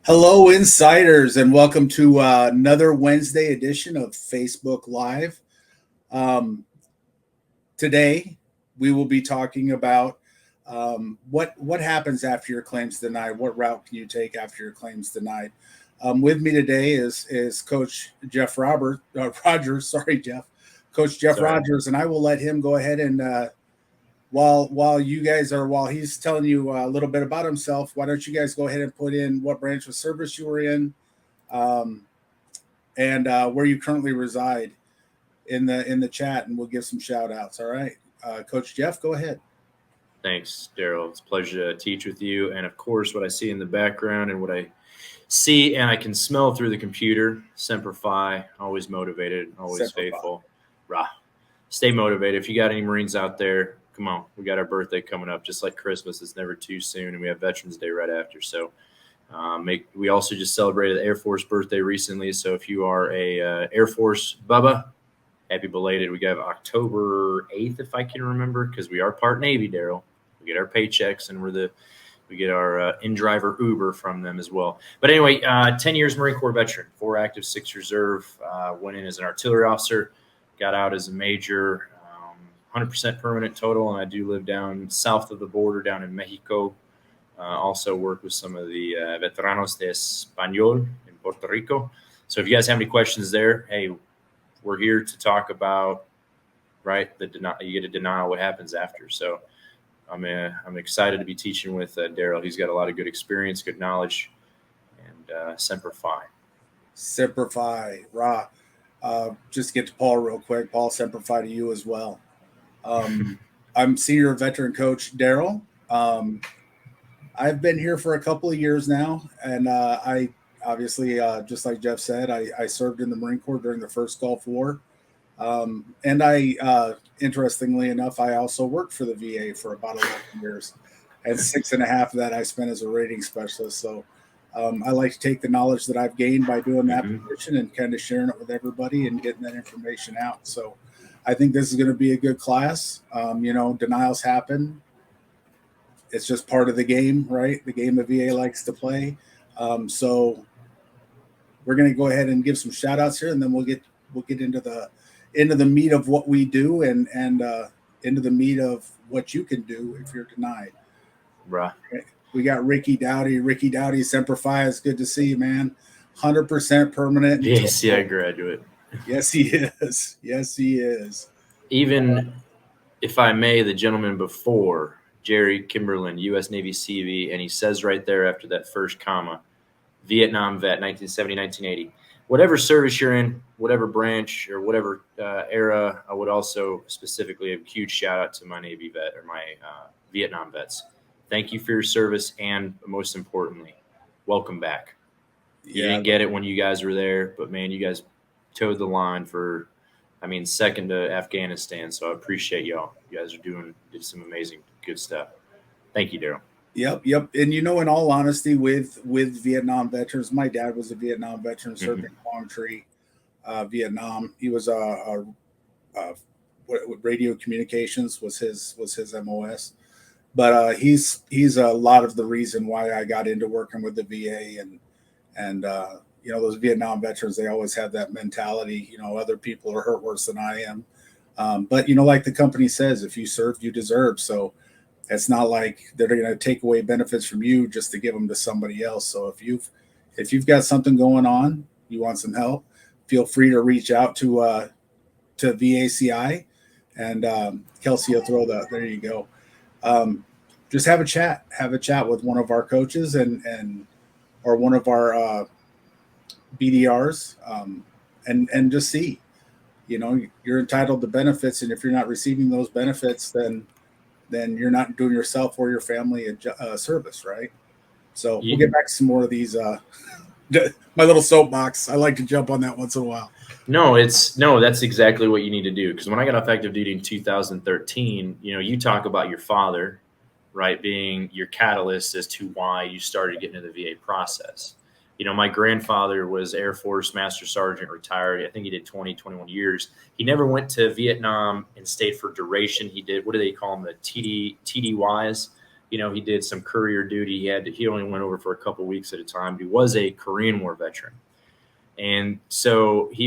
Hello, insiders, and welcome to another Wednesday edition of Facebook Live. Um, Today, we will be talking about what happens after your claims denied. What route can you take after your claims denied? With me today is Coach Jeff Rogers. Sorry, Jeff. Coach Jeff Sorry. Rogers, and I will let him go ahead and while he's telling you a little bit about himself, why don't you guys go ahead and put in what branch of service you were in, um, and where you currently reside in the chat, and we'll give some shout outs. All right, Coach Jeff, go ahead. Thanks, Daryl. It's a pleasure to teach with you. And of course, what I see in the background and what I see and I can smell through the computer, Semper Fi, always motivated, always Semper Fi. faithful. Rah. Stay motivated. If you got any Marines out there, come on. We got our birthday coming up, just like Christmas. It's never too soon. And we have Veterans Day right after. So we also just celebrated the Air Force birthday recently. So if you are a Air Force Bubba, happy belated. We got October 8th, if I can remember, because we are part Navy, Daryl. We get our paychecks and we get our in-driver Uber from them as well. But anyway, 10 years Marine Corps veteran, 4 active, 6 reserve, went in as an artillery officer, got out as a major, 100% permanent total, and I do live down south of the border down in Mexico. Also work with some of the Veteranos de Español in Puerto Rico. So if you guys have any questions there, hey, we're here to talk about, right, you get a denial, what happens after. So I'm excited to be teaching with Daryl. He's got a lot of good experience, good knowledge, and Semper Fi. Semper Fi, Ra. Just get to Paul real quick. Paul, Semper Fi to you as well. I'm senior veteran coach Daryl. I've been here for a couple of years now, and I obviously, just like Jeff said, I served in the Marine Corps during the first Gulf War. And interestingly enough, I also worked for the VA for about 11 years, and 6.5 of that I spent as a rating specialist. So I like to take the knowledge that I've gained by doing that position and kind of sharing it with everybody and getting that information out. So I think this is going to be a good class. Denials happen. It's just part of the game, right? The game the VA likes to play. So we're going to go ahead and give some shout outs here, and then we'll get into the meat of what we do and into the meat of what you can do if you're denied. Right. We got Ricky Dowdy, Semper Fi. It's good to see you, man. 100% permanent. Yes, yeah, graduate. Yes, he is. Yes, he is. Even if I may, the gentleman before, Jerry Kimberlin, U.S. Navy CV, and he says right there after that first comma, Vietnam vet, 1970, 1980. Whatever service you're in, whatever branch or whatever era, I would also specifically have a huge shout out to my Navy vet or my Vietnam vets. Thank you for your service, and most importantly, welcome back. You didn't get it when you guys were there, but man, you guys towed the line for, second to Afghanistan. So I appreciate y'all. You guys did some amazing, good stuff. Thank you, Daryl. Yep. And in all honesty, with Vietnam veterans, my dad was a Vietnam veteran, served in Quang Tri, Vietnam. He was radio communications was his MOS, but he's a lot of the reason why I got into working with the VA and those Vietnam veterans, they always have that mentality. Other people are hurt worse than I am, but like the company says, if you served, you deserve. So it's not like they're going to take away benefits from you just to give them to somebody else. So if you've got something going on, you want some help, feel free to reach out to VACI, and Kelsey will throw that. There you go. Just have a chat with one of our coaches or one of our BDRs, and just see, you're entitled to benefits. And if you're not receiving those benefits, then you're not doing yourself or your family a service, right? So we'll get back to some more of these. My little soapbox. I like to jump on that once in a while. No, that's exactly what you need to do. Because when I got off active duty in 2013, you talk about your father, right, being your catalyst as to why you started getting into the VA process. My grandfather was Air Force Master Sergeant, retired. I think he did 21 years. He never went to Vietnam and stayed for duration. He did, what do they call them, the TDYs, he did some courier duty. He only went over for a couple weeks at a time. He was a Korean War veteran. And so he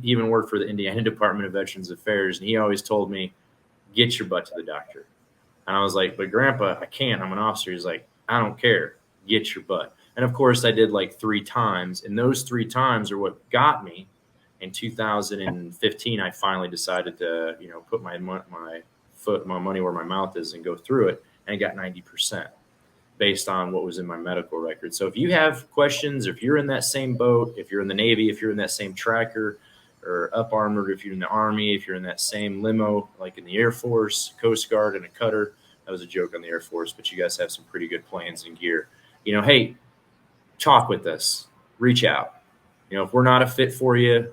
even worked for the Indiana Department of Veterans Affairs. And he always told me, get your butt to the doctor. And I was like, but Grandpa, I can't. I'm an officer. He's like, I don't care. Get your butt. And of course, I did like 3 times. And those 3 times are what got me. In 2015, I finally decided to, put my money where my mouth is and go through it. And I got 90% based on what was in my medical record. So if you have questions, if you're in that same boat, if you're in the Navy, if you're in that same tracker or up armored, if you're in the Army, if you're in that same limo, like in the Air Force, Coast Guard, and a cutter, that was a joke on the Air Force, but you guys have some pretty good planes and gear. Hey, talk with us, reach out. If we're not a fit for you,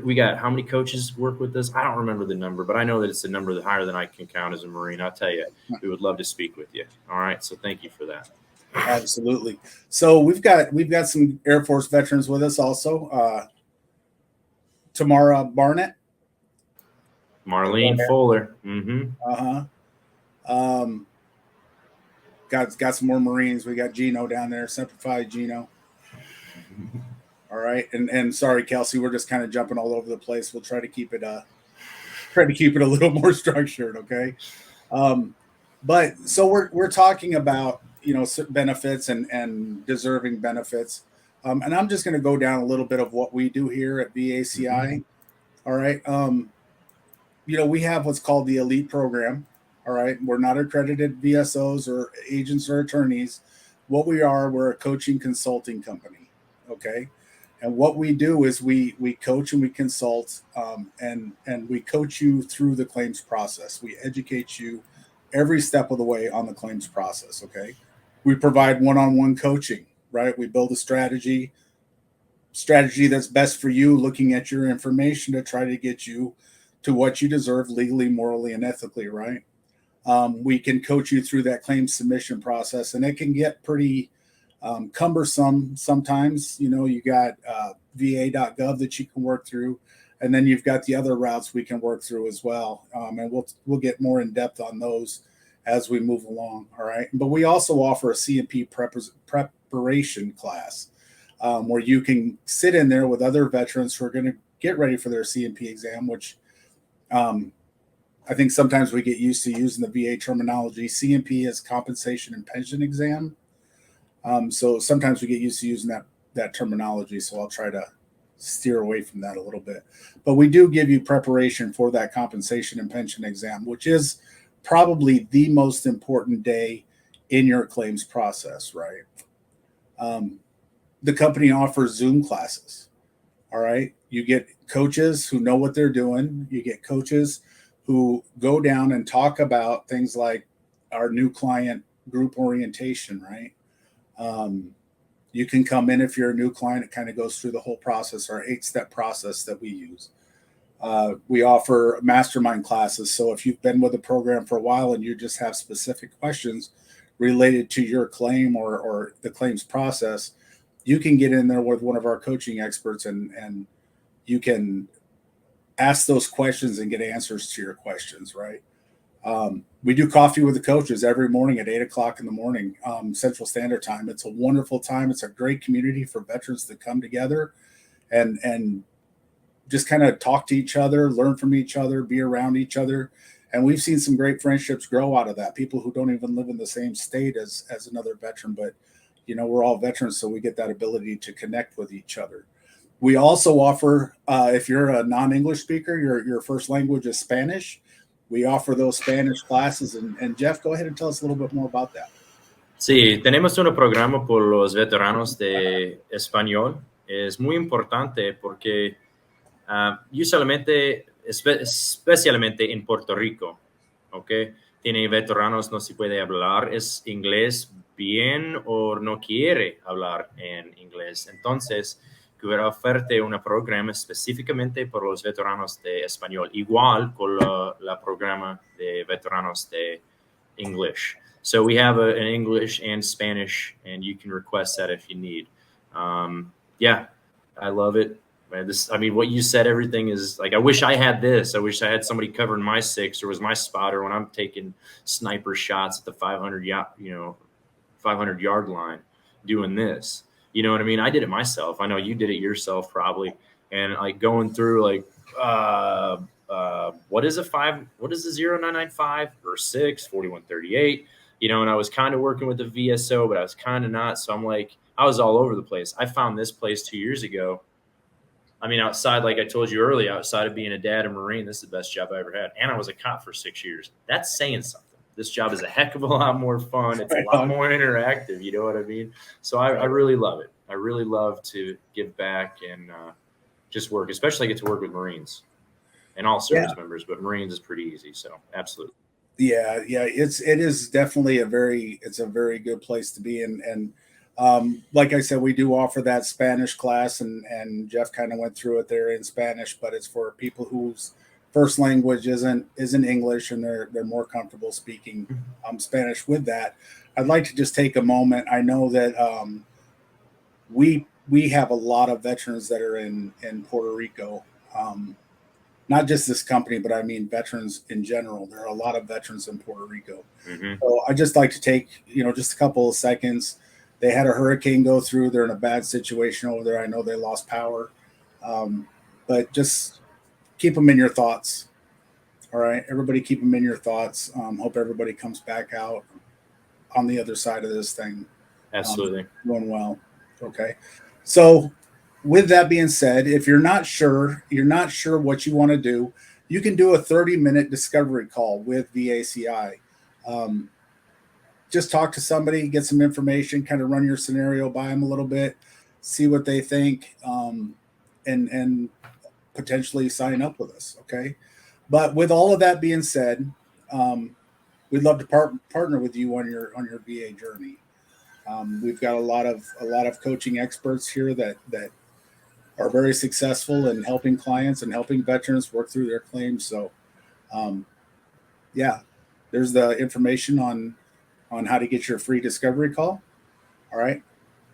we got how many coaches work with us? I don't remember the number, but I know that it's a number that higher than I can count as a Marine. I'll tell you, we would love to speak with you. All right. So thank you for that. Absolutely. So we've got some Air Force veterans with us also. Tamara Barnett. Marlene Fuller. Mm-hmm. Got some more Marines. We got Gino down there, Simplified Gino. All right, and sorry, Kelsey, we're just kind of jumping all over the place. We'll try to keep it a little more structured, okay? But so we're talking about benefits and deserving benefits, and I'm just going to go down a little bit of what we do here at VACI. All right, we have what's called the Elite Program. All right, we're not accredited VSOs or agents or attorneys. What we're a coaching consulting company. Okay. And what we do is we coach and we consult, and we coach you through the claims process. We educate you every step of the way on the claims process. Okay, we provide one-on-one coaching. Right, we build a strategy that's best for you, looking at your information to try to get you to what you deserve legally, morally, and ethically. Right, we can coach you through that claim submission process, and it can get pretty cumbersome sometimes. You got va.gov that you can work through, and then you've got the other routes we can work through as well, and we'll get more in depth on those as we move along. All right, but we also offer a CMP preparation class, where you can sit in there with other veterans who are going to get ready for their CMP exam, which I think sometimes we get used to using the VA terminology. CMP is compensation and pension exam. So sometimes we get used to using that terminology. So I'll try to steer away from that a little bit. But we do give you preparation for that compensation and pension exam, which is probably the most important day in your claims process, right? The company offers Zoom classes. All right. You get coaches who know what they're doing. You get coaches who go down and talk about things like our new client group orientation, right? You can come in if you're a new client. It kind of goes through the whole process, our 8-step process that we use. We offer mastermind classes. So if you've been with the program for a while and you just have specific questions related to your claim or the claims process, you can get in there with one of our coaching experts and you can ask those questions and get answers to your questions, right? We do coffee with the coaches every morning at 8:00 in the morning, Central Standard Time. It's a wonderful time. It's a great community for veterans to come together and just kind of talk to each other, learn from each other, be around each other. And we've seen some great friendships grow out of that. People who don't even live in the same state as another veteran, but we're all veterans, so we get that ability to connect with each other. We also offer, if you're a non-English speaker, your first language is Spanish, we offer those Spanish classes. And Jeff, go ahead and tell us a little bit more about that. Sí, tenemos un programa por los veteranos de español. Es muy importante porque usualmente, especialmente en Puerto Rico, ¿okay? Tiene veteranos, no se puede hablar es inglés bien o no quiere hablar en inglés. Entonces, quiero ofrecerte un programa específicamente por los veteranos de español, igual con la programa de veteranos de English. So we have an English and Spanish, and you can request that if you need. Yeah, I love it. man, what you said, everything is like, I wish I had this. I wish I had somebody covering my 6 or was my spotter when I'm taking sniper shots at the 500-yard line doing this. You know what I mean? I did it myself. I know you did it yourself probably. And like going through like, what is a 0995 or 6, 4138? And I was kind of working with the VSO, but I was kind of not. So I'm like, I was all over the place. I found this place 2 years ago. I mean, outside, like I told you earlier, outside of being a dad and Marine, this is the best job I ever had. And I was a cop for 6 years. That's saying something. This job is a heck of a lot more fun. It's a lot more interactive. You know what I mean? So I really love it. I really love to give back and just work, especially I get to work with Marines and all service members, but Marines is pretty easy. So absolutely. Yeah. It is definitely a very good place to be. And like I said, we do offer that Spanish class, and Jeff kind of went through it there in Spanish, but it's for people whose first language isn't English, and they're more comfortable speaking Spanish with that. I'd like to just take a moment. I know that we have a lot of veterans that are in Puerto Rico. Not just this company, but I mean veterans in general. There are a lot of veterans in Puerto Rico. Mm-hmm. So I just like to take, just a couple of seconds. They had a hurricane go through. They're in a bad situation over there. I know they lost power. But just keep them in your thoughts. All right. Everybody keep them in your thoughts. Hope everybody comes back out on the other side of this thing. Absolutely. Doing well. Okay. So with that being said, if you're not sure what you want to do, you can do a 30-minute discovery call with VACI. Just talk to somebody, get some information, kind of run your scenario by them a little bit, see what they think, and potentially sign up with us. Okay. But with all of that being said, we'd love to partner with you on your VA journey. We've got a lot of coaching experts here that are very successful in helping clients and helping veterans work through their claims. So, there's the information on how to get your free discovery call. All right.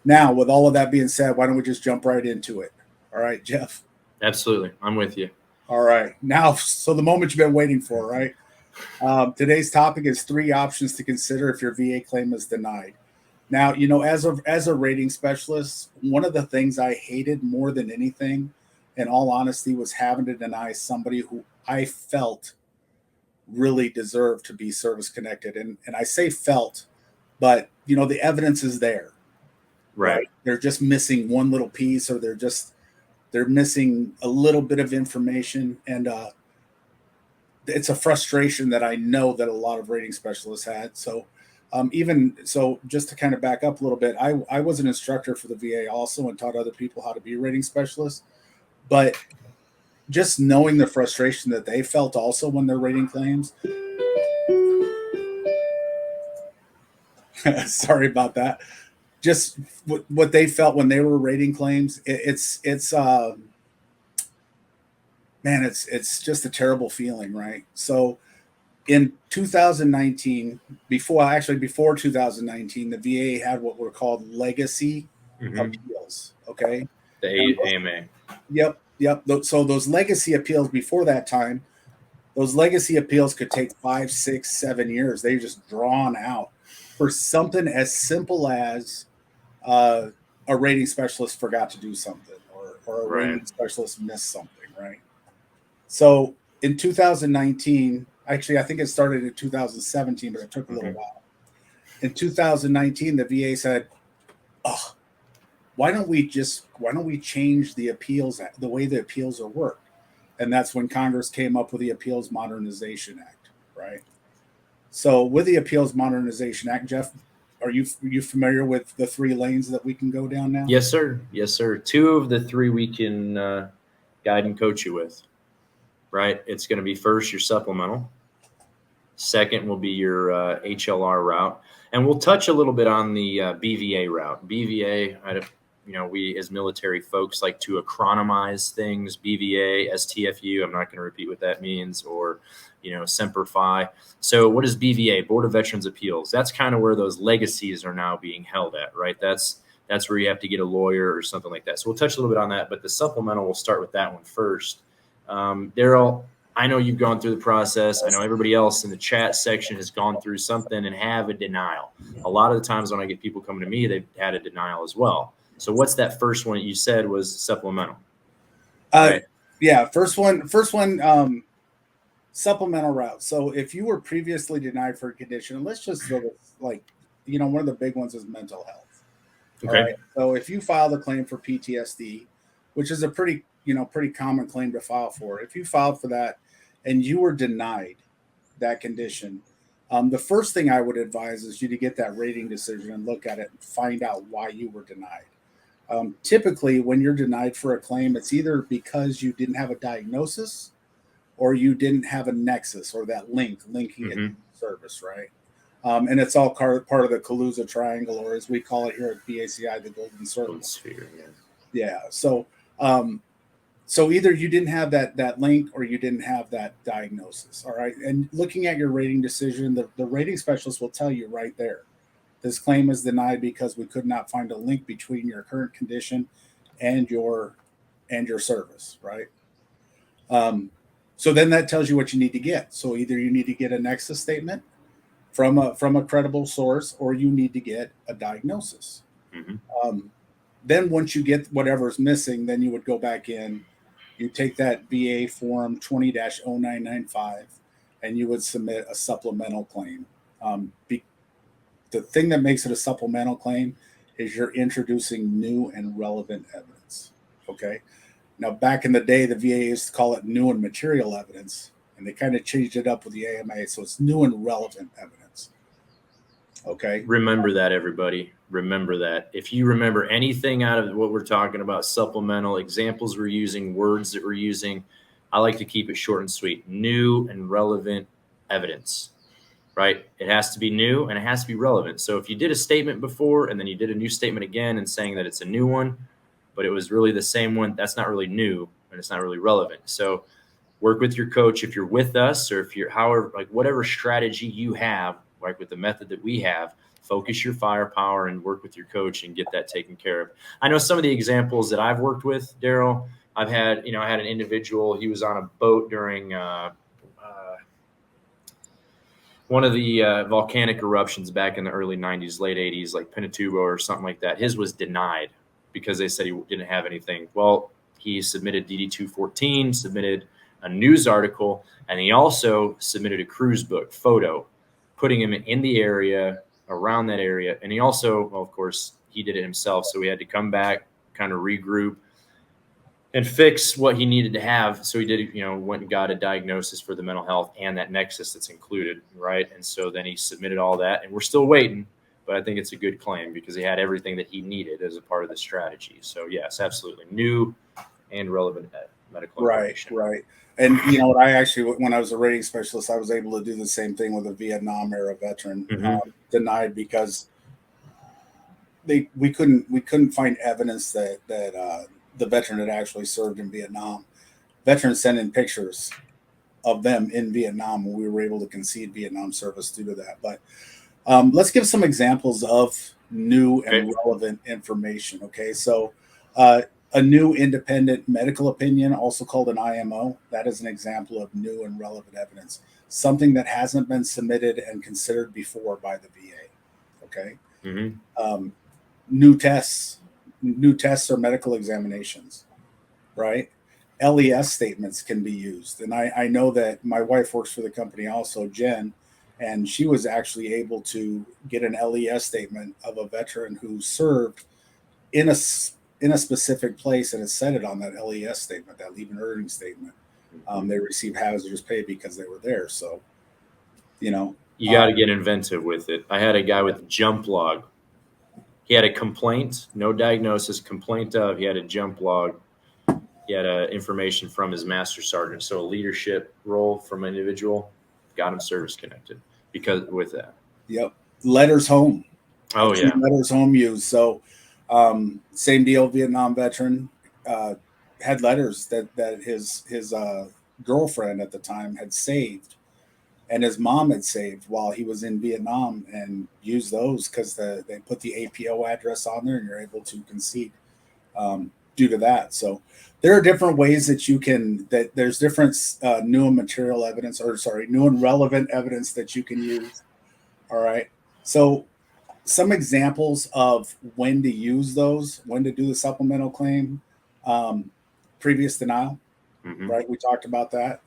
Now, with all of that being said, why don't we just jump right into it? All right, Jeff. Absolutely. I'm with you. All right. Now, so the moment you've been waiting for, right? Today's topic is 3 options to consider if your VA claim is denied. Now, as a rating specialist, one of the things I hated more than anything, in all honesty, was having to deny somebody who I felt really deserved to be service connected. And I say felt, but the evidence is there. Right. They're just missing one little piece, or they're missing a little bit of information. And it's a frustration that I know that a lot of rating specialists had. So just to kind of back up a little bit, I was an instructor for the VA also and taught other people how to be rating specialists. But just knowing the frustration that they felt also when they're rating claims. Sorry about that. Just what they felt when they were rating claims. It's just a terrible feeling, right? So in 2019, before 2019, the VA had what were called legacy appeals. Okay. The AMA. Yep. So those legacy appeals before that time, those legacy appeals could take 5, 6, 7 years. They just drawn out for something as simple as a rating specialist forgot to do something, or a rating specialist missed something, right? So in 2019, actually, I think it started in 2017, but it took a little while. In 2019, the VA said, "Oh, why don't we change the appeals, the way the appeals are worked?" And that's when Congress came up with the Appeals Modernization Act, right? So with the Appeals Modernization Act, Jeff, are you familiar with the 3 lanes that we can go down now? Yes, sir. 2 of the 3 we can guide and coach you with. Right. It's going to be first your supplemental. Second will be your HLR route. And we'll touch a little bit on the BVA route. BVA, we as military folks like to acronymize things. BVA, STFU, I'm not going to repeat what that means, or, Semper Fi. So what is BVA? Board of Veterans Appeals. That's kind of where those legacies are now being held at, right? That's that's where you have to get a lawyer or something like that. So we'll touch a little bit on that, but the supplemental, we'll start with that one first. Daryl, I know you've gone through the process. I know everybody else in the chat section has gone through something and have a denial. A lot of the times when I get people coming to me, they've had a denial as well. So what's that first one you said was supplemental? Right? Yeah, first one, supplemental route. So if you were previously denied for a condition, let's just go with, like, one of the big ones is mental health. Okay. All right. So if you filed a claim for PTSD, which is a pretty common claim to file for, if you filed for that and you were denied that condition, the first thing I would advise is you to get that rating decision and look at it and find out why you were denied. Typically, when you're denied for a claim, it's either because you didn't have a diagnosis or you didn't have a nexus or that linking it to service, right? And it's all part of the Kaluza triangle, or as we call it here at BACI, the golden circle. Golden sphere, yeah. So either you didn't have that link or you didn't have that diagnosis. All right. And looking at your rating decision, the rating specialist will tell you right there, this claim is denied because we could not find a link between your current condition and your service, right? So then that tells you what you need to get. So either you need to get a nexus statement from a credible source, or you need to get a diagnosis. Then once you get whatever's missing, then you would go back in, you take that VA form 20-0995, and you would submit a supplemental claim. The thing that makes it a supplemental claim is you're introducing new and relevant evidence. Okay. Now, back in the day, the VA used to call it new and material evidence, and they kind of changed it up with the AMA. So it's new and relevant evidence. Okay. Remember that, everybody. Remember that. If you remember anything out of what we're talking about, supplemental examples we're using, words that we're using, I like to keep it short and sweet. New and relevant evidence, right? It has to be new and it has to be relevant. So if you did a statement before and then you did a new statement again and saying that it's a new one, but it was really the same one, that's not really new and it's not really relevant. So work with your coach if you're with us, or if you're whatever strategy you have, like with the method that we have, focus your firepower and work with your coach and get that taken care of. I know some of the examples that I've worked with, Daryl. I had an individual, he was on a boat during one of the volcanic eruptions back in the early 90s, late 80s, like Pinatubo or something like that. His was denied because they said he didn't have anything. Well, he submitted DD-214, submitted a news article, and he also submitted a cruise book photo, putting him in the area, around that area. And he also, well, of course, he did it himself. So we had to come back, kind of regroup, and fix what he needed to have. So he did, went and got a diagnosis for the mental health and that nexus that's included, right? And so then he submitted all that, and we're still waiting. But I think it's a good claim because he had everything that he needed as a part of the strategy. So yes, absolutely, new and relevant medical information. Right. And what I actually, when I was a rating specialist, I was able to do the same thing with a Vietnam era veteran denied because we couldn't find evidence that the veteran had actually served in Vietnam. Veterans sent in pictures of them in Vietnam, and we were able to concede Vietnam service due to that. But let's give some examples of new and relevant information. Okay, so a new independent medical opinion, also called an IMO, that is an example of new and relevant evidence, something that hasn't been submitted and considered before by the VA. Okay, new tests or medical examinations, right? LES statements can be used. And I know that my wife works for the company also, Jen, and she was actually able to get an LES statement of a veteran who served in a specific place, and it said it on that LES statement, that leave and earning statement. They received hazardous pay because they were there. So, you got to get inventive with it. I had a guy with jump log. He had a complaint, no diagnosis, complaint of. He had a jump log. He had information from his master sergeant. So a leadership role from an individual got him service connected because with that. Yep. Letters home. Oh, yeah. Letters home used. So same deal, Vietnam veteran had letters that his girlfriend at the time had saved and his mom had saved while he was in Vietnam and used those because they put the APO address on there and you're able to concede due to that. So there are different ways that you can, that there's different new and material evidence, or sorry, new and relevant evidence that you can use. All right. So some examples of when to use those, when to do the supplemental claim, um, previous denial, Mm-hmm. right? We talked about that.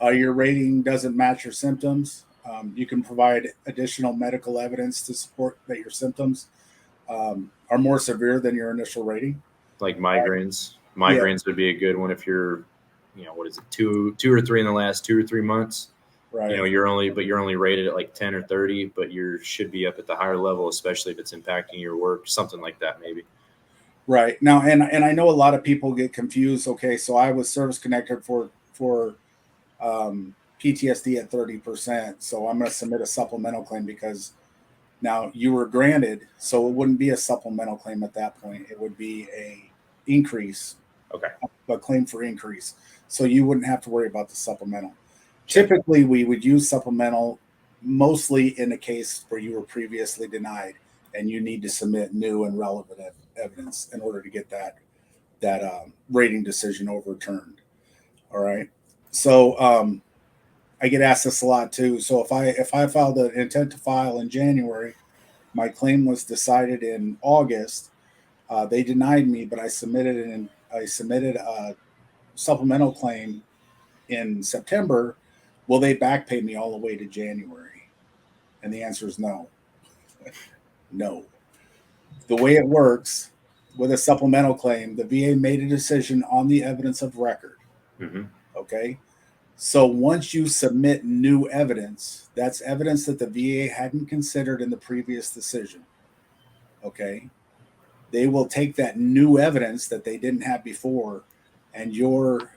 Your rating doesn't match your symptoms. You can provide additional medical evidence to support that your symptoms are more severe than your initial rating. Like migraines. Yeah, Migraines would be a good one if you're, what is it, two or three in the last 2 or 3 months. right, You're only rated at like 10 or 30, but you should be up at the higher level, especially if it's impacting your work, something like that, maybe. right. Now, and I know a lot of people get confused. Okay, so I was service connected for PTSD at 30%, so I'm going to submit a supplemental claim because now you were granted, so it wouldn't be a supplemental claim at that point. It would be a increase, Okay. a claim for increase. So you wouldn't have to worry about the supplemental. Check. Typically, we would use supplemental mostly in a case where you were previously denied and you need to submit new and relevant evidence in order to get that rating decision overturned. All right. So I get asked this a lot too. So if I filed an intent to file in January, my claim was decided in August. They denied me, but I submitted a supplemental claim in September. Will they back pay me all the way to January? And the answer is no. No. The way it works with a supplemental claim, the VA made a decision on the evidence of record. Mm-hmm. Okay. So once you submit new evidence, that's evidence that the VA hadn't considered in the previous decision. Okay. They will take that new evidence that they didn't have before, and your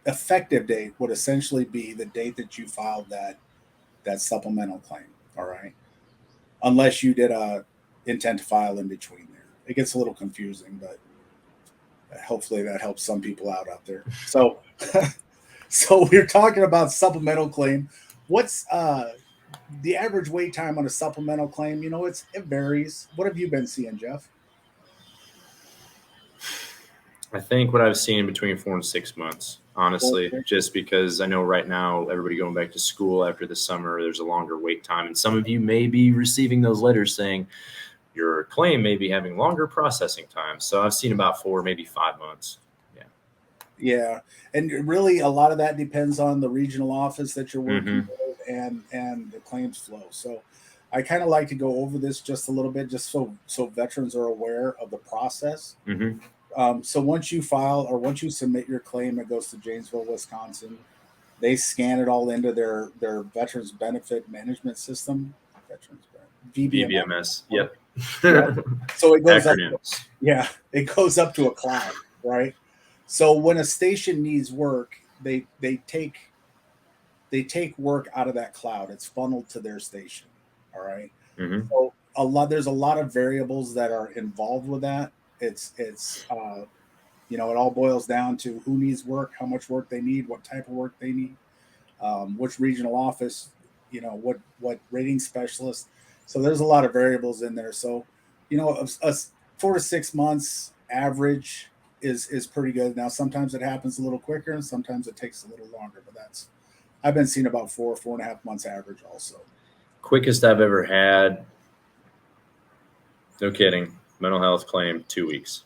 effective date would essentially be the date that you filed that supplemental claim. All right, unless you did a intent to file in between there. It gets a little confusing, but hopefully that helps some people out there. So, so we're talking about supplemental claim. What's the average wait time on a supplemental claim? It varies. What have you been seeing, Jeff? I think what I've seen between 4 and 6 months, honestly, Well, just because I know right now everybody going back to school after the summer, there's a longer wait time. And some of you may be receiving those letters saying your claim may be having longer processing time. So I've seen about 4, maybe 5 months. Yeah. yeah, and really a lot of that depends on the regional office that you're working Mm-hmm. with and the claims flow. So I kind of like to go over this just a little bit, just so veterans are aware of the process. Mm-hmm. So once you file or once you submit your claim, it goes to Janesville, Wisconsin. They scan it all into their Veterans Benefit Management System, VBMS. VBMS. Yep. Yeah. So it goes up. Acronyms. Yeah, it goes up to a cloud, right? So when a station needs work, they take work out of that cloud. It's funneled to their station. All right. Mm-hmm. So there's a lot of variables that are involved with that. It all boils down to who needs work, how much work they need, what type of work they need, which regional office, what rating specialist. So there's a lot of variables in there. So, a 4 to 6 months average is pretty good. Now sometimes it happens a little quicker and sometimes it takes a little longer, but I've been seeing about 4.5 months average also. Quickest I've ever had, no kidding, mental health claim, 2 weeks.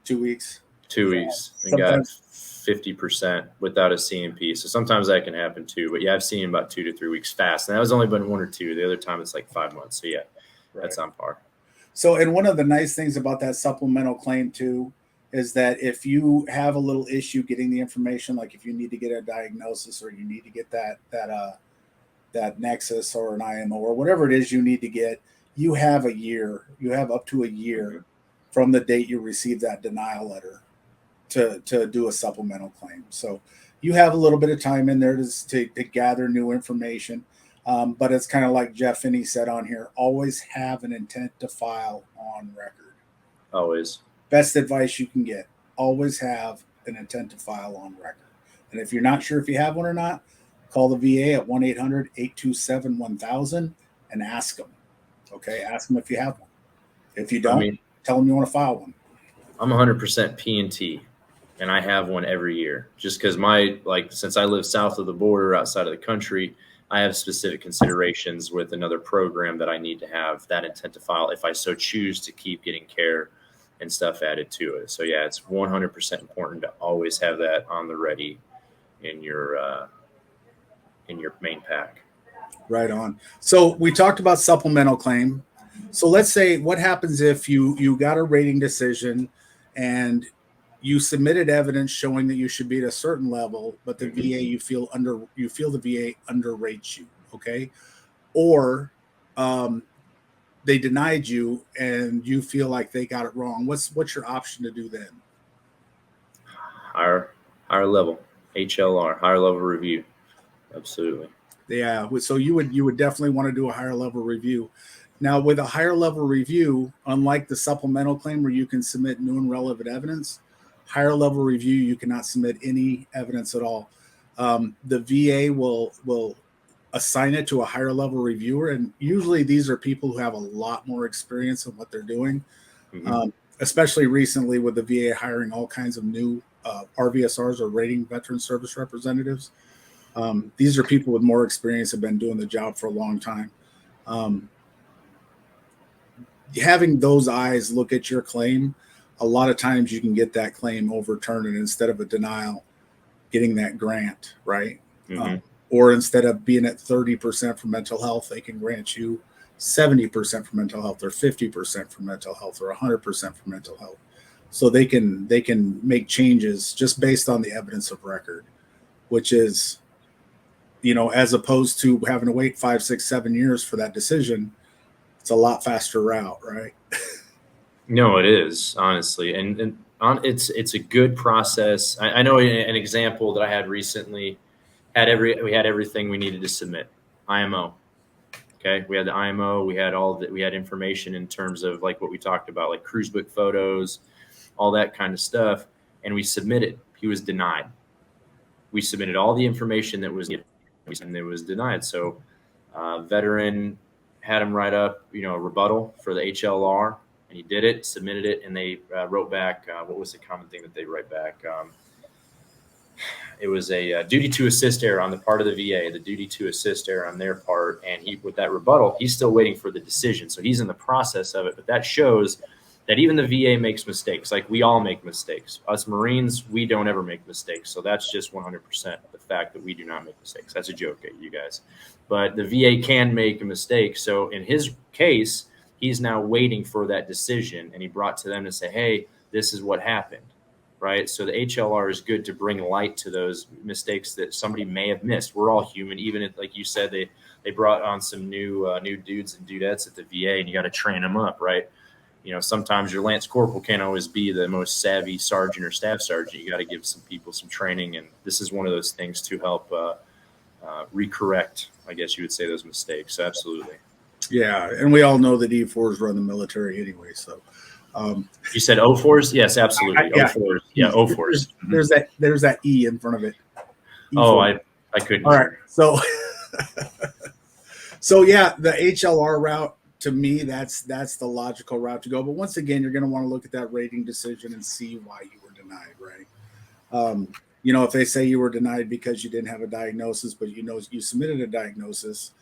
2 weeks. 2 weeks and got Sometimes 50% without a CMP. So sometimes that can happen too. But yeah, I've seen about 2 to 3 weeks fast. And that was only been 1 or 2. The other time it's like 5 months. So yeah, that's on par. So, and one of the nice things about that supplemental claim too is that if you have a little issue getting the information, like if you need to get a diagnosis or you need to get that nexus or an IMO or whatever it is you need to get, you have a year. You have up to a year from the date you receive that denial letter to do a supplemental claim. So you have a little bit of time in there to gather new information. But it's kind of like Jeff Finney said on here, always have an intent to file on record. Always. Best advice you can get. Always have an intent to file on record. And if you're not sure if you have one or not, call the VA at 1-800-827-1000 and ask them. Okay, ask them if you have one. If you I don't, mean, tell them you want to file one. I'm 100% P&T, and I have one every year. Just because since I live south of the border, outside of the country, I have specific considerations with another program that I need to have that intent to file if I so choose to keep getting care and stuff added to it. So yeah, it's 100% important to always have that on the ready in your main pack. Right on. So we talked about supplemental claim. So let's say what happens if you got a rating decision and you submitted evidence showing that you should be at a certain level, but the VA you feel the VA underrates you, okay? Or they denied you and you feel like they got it wrong. What's your option to do then? Higher level, HLR, higher level review. Absolutely. Yeah, so you would definitely want to do a higher level review. Now, with a higher level review, unlike the supplemental claim where you can submit new and relevant evidence, higher level review you cannot submit any evidence at all. The VA will assign it to a higher level reviewer, and usually these are people who have a lot more experience in what they're doing. Especially recently with the VA hiring all kinds of new RVSRs or rating veteran service representatives. These are people with more experience, have been doing the job for a long time. Having those eyes look at your claim, a lot of times you can get that claim overturned, and instead of a denial, getting that grant, right? Or instead of being at 30% for mental health, they can grant you 70% for mental health, or 50% for mental health, or 100% for mental health. So they can make changes just based on the evidence of record, which is, as opposed to having to wait 5, 6, 7 years for that decision. It's a lot faster route, right? No, it is, honestly, and it's a good process. I know an example that I had recently we had everything we needed to submit. IMO. Okay, we had the IMO. We had information in terms of like what we talked about, like cruise book photos, all that kind of stuff, and we submitted. He was denied. We submitted all the information that was needed, and it was denied. So, veteran had him write up, a rebuttal for the HLR, and he did it, submitted it, and they wrote back. What was the common thing that they write back? It was a duty to assist error on the part of the VA, the duty to assist error on their part. And with that rebuttal, he's still waiting for the decision. So he's in the process of it. But that shows that even the VA makes mistakes. Like we all make mistakes. Us Marines, we don't ever make mistakes. So that's just 100% the fact that we do not make mistakes. That's a joke at you guys. But the VA can make a mistake. So in his case, he's now waiting for that decision. And he brought to them to say, hey, this is what happened. Right. So the HLR is good to bring light to those mistakes that somebody may have missed. We're all human. Even if, like you said, they brought on some new dudes and dudettes at the VA, and you got to train them up. Right. Sometimes your Lance Corporal can't always be the most savvy sergeant or staff sergeant. You got to give some people some training. And this is one of those things to help recorrect, I guess you would say, those mistakes. Absolutely. Yeah. And we all know that E4s run the military anyway. So. You said O4s? Yes, absolutely. Yeah. O4s. Yeah, O4s. There's that E in front of it. E4. Oh, I couldn't. All right. So yeah, the HLR route, to me, that's the logical route to go. But once again, you're going to want to look at that rating decision and see why you were denied, right? If they say you were denied because you didn't have a diagnosis, but you submitted a diagnosis,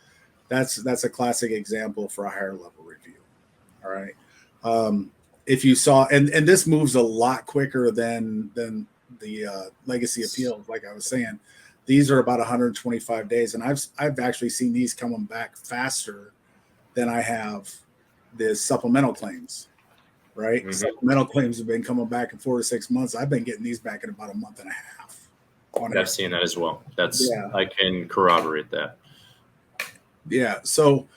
that's a classic example for a higher level review. All right. If you saw, and this moves a lot quicker than the legacy appeals, like I was saying, these are about 125 days, and I've actually seen these coming back faster than I have the supplemental claims. Right, supplemental claims have been coming back in 4 to 6 months. I've been getting these back in about a month and a half. I've seen that as well. I can corroborate that. Yeah, so.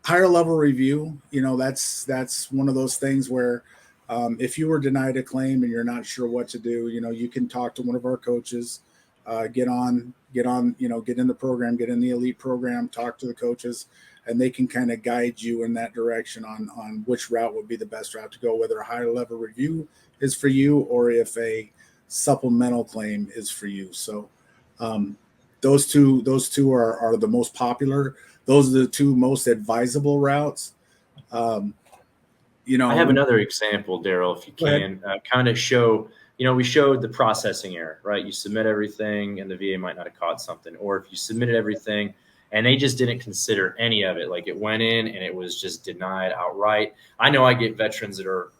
Higher level review, that's one of those things where if you were denied a claim and you're not sure what to do, you can talk to one of our coaches, get in the program, get in the elite program, talk to the coaches, and they can kind of guide you in that direction on which route would be the best route to go, whether a higher level review is for you or if a supplemental claim is for you. So those two are the most popular. Those are the two most advisable routes. I have another example, Daryl, if you can, kind of show, we showed the processing error, right? You submit everything and the VA might not have caught something. Or if you submitted everything and they just didn't consider any of it, like it went in and it was just denied outright. I know I get veterans that are,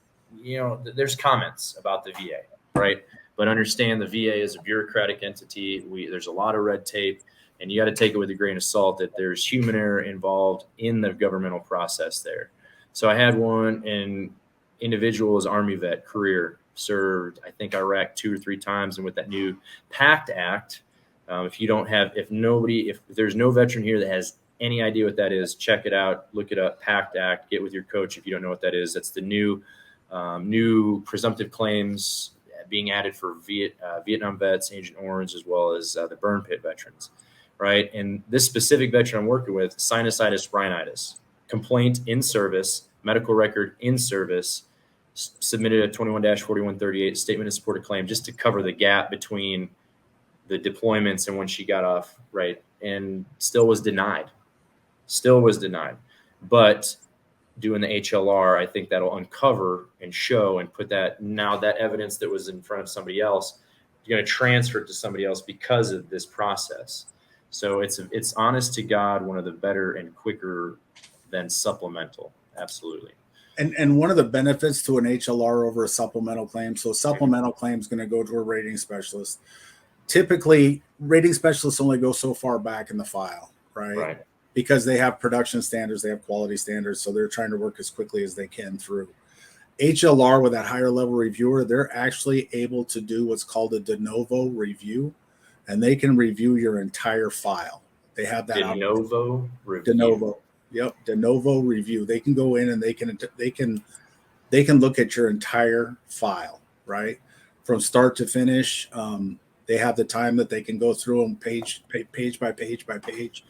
there's comments about the VA, right? But understand the VA is a bureaucratic entity. There's a lot of red tape, and you got to take it with a grain of salt that there's human error involved in the governmental process there. So I had one, an individual was Army vet, career, served, I think, Iraq 2 or 3 times. And with that new PACT Act, if there's no veteran here that has any idea what that is, check it out, look it up, PACT Act, get with your coach if you don't know what that is. That's the new presumptive claims being added for Vietnam vets, Agent Orange, as well as the burn pit veterans, right? And this specific veteran I'm working with, sinusitis rhinitis, complaint in service, medical record in service, submitted a 21-4138 statement of support of claim just to cover the gap between the deployments and when she got off, right? And still was denied. But doing the HLR, I think that'll uncover and show and put that evidence that was in front of somebody else, you're going to transfer it to somebody else because of this process. So it's honest to God, one of the better and quicker than supplemental. Absolutely. And one of the benefits to an HLR over a supplemental claim, so a supplemental claim is going to go to a rating specialist. Typically, rating specialists only go so far back in the file, right? Because they have production standards, they have quality standards, so they're trying to work as quickly as they can through. HLR, with that higher level reviewer, they're actually able to do what's called a de novo review, and they can review your entire file. They have that de novo review. De novo. Yep, de novo review. They can go in and they can look at your entire file, right, from start to finish. They have the time that they can go through them page by page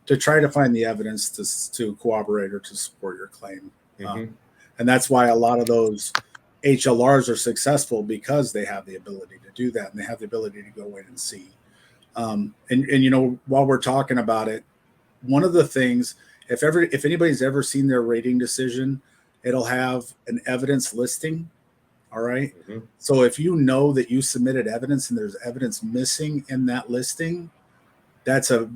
to try to find the evidence to corroborate or to support your claim. And that's why a lot of those HLRs are successful, because they have the ability to do that and they have the ability to go in and see. And while we're talking about it, one of the things, if anybody's ever seen their rating decision, it'll have an evidence listing. All right. So if you know that you submitted evidence and there's evidence missing in that listing, that's one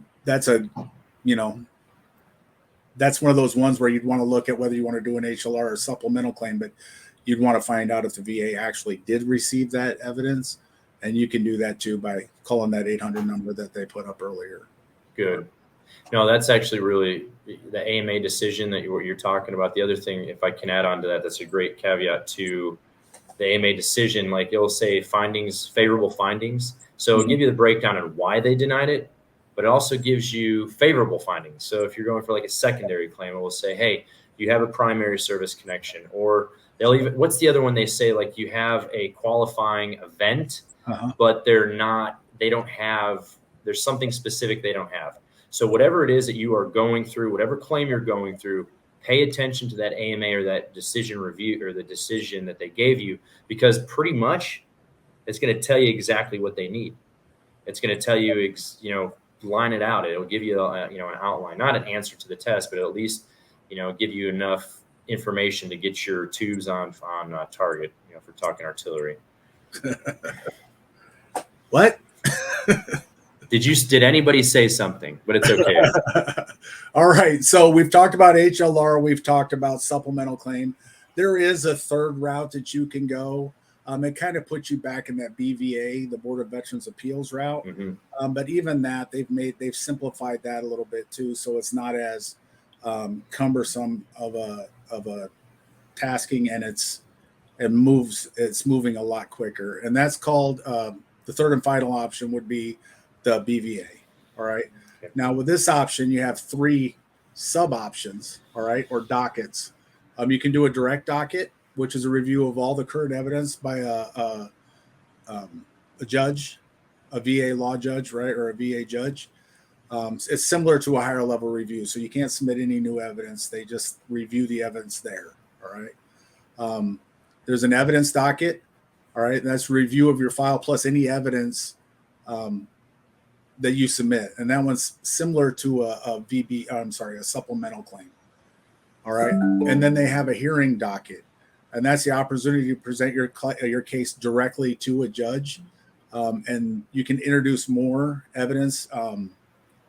of those ones where you'd want to look at whether you want to do an HLR or a supplemental claim, but you'd want to find out if the VA actually did receive that evidence. And you can do that too by calling that 800 number that they put up earlier. Good. No, that's actually really the AMA decision that you're talking about. The other thing, if I can add on to that, that's a great caveat to the AMA decision. Like, it'll say favorable findings. So it'll give you the breakdown on why they denied it, but it also gives you favorable findings. So if you're going for like a secondary claim, it will say, hey, you have a primary service connection, or what's the other one they say? Like, you have a qualifying event, but there's something specific they don't have. So whatever it is that you are going through, whatever claim you're going through, pay attention to that AMA or that decision review or the decision that they gave you, because pretty much it's going to tell you exactly what they need. It's going to tell you, line it out. It'll give you, an outline, not an answer to the test, but at least, give you enough information to get your tubes on target, for talking artillery. What? Did anybody say something? But it's okay. All right. So we've talked about HLR. We've talked about supplemental claim. There is a third route that you can go. It kind of puts you back in that BVA, the Board of Veterans Appeals route. But even that, they've simplified that a little bit too, so it's not as cumbersome of a tasking, and it's moving a lot quicker. And that's called the third and final option would be the BVA. All right. Okay. Now with this option, you have 3 sub options. All right, or dockets. You can do a direct docket, which is a review of all the current evidence by a judge, a VA law judge, right, or a VA judge. It's similar to a higher level review, so you can't submit any new evidence. They just review the evidence there. All right. There's an evidence docket. All right, that's review of your file plus any evidence that you submit, and that one's similar to a VB. I'm sorry, a supplemental claim. All right, and then they have a hearing docket, and that's the opportunity to present your case directly to a judge, and you can introduce more evidence